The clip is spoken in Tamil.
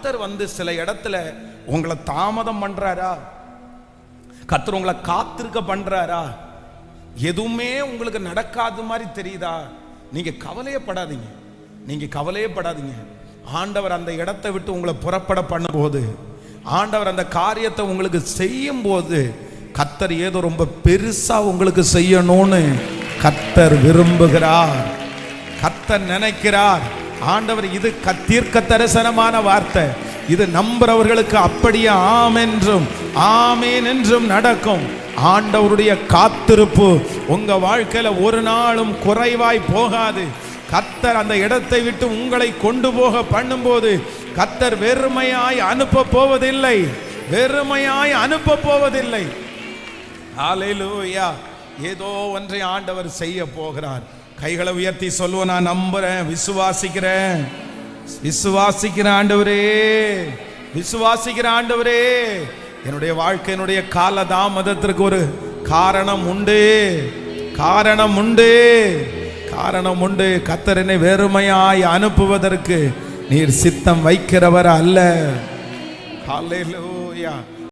கர்த்தர் சில இடத்துல உங்களை தாமதம் பண்றாரா? கர்த்தர் உங்களை காத்திருக்க பண்றாரா? எதுவுமே உங்களுக்கு நடக்காத மாதிரி தெரியுதா? நீங்க கவலையப்படாதீங்க, ஆண்டவர் அந்த இடத்தை விட்டு உங்களை புறப்பட பண்ணும்போது, ஆண்டவர் அந்த காரியத்தை உங்களுக்கு செய்யும் போது, கர்த்தர் ஏதோ ரொம்ப பெருசா உங்களுக்கு செய்யணும்னு கர்த்தர் விரும்புகிறார், கர்த்தர் நினைக்கிறார். ஆண்டவர் இது தீர்க்க தரிசனமான வார்த்தை. இது நம்புறவர்களுக்கு அப்படியே ஆமென் என்றும் நடக்கும். ஆண்டவருடைய காத்திருப்பு உங்க வாழ்க்கையில ஒரு நாளும் குறைவாய் போகாது. கர்த்தர் அந்த இடத்தை விட்டு உங்களை கொண்டு போக பண்ணும்போது கர்த்தர் வெறுமையாய் அனுப்ப போவதில்லை. ஹல்லேலூயா. ஏதோ ஒன்றை ஆண்டவர் செய்ய போகிறார். கைகளை உயர்த்தி சொல்லுவோம், நான் நம்புறேன், விசுவாசிக்கிறேன் ஆண்டவரே. என்னுடைய வாழ்க்கையினுடைய கால தாமதத்திற்கு ஒரு காரணம் உண்டு. கர்த்தர் என்னை வெறுமையாய் அனுப்புவதற்கு நீர் சித்தம் வைக்கிறவர் அல்ல. ஹல்லேலூயா.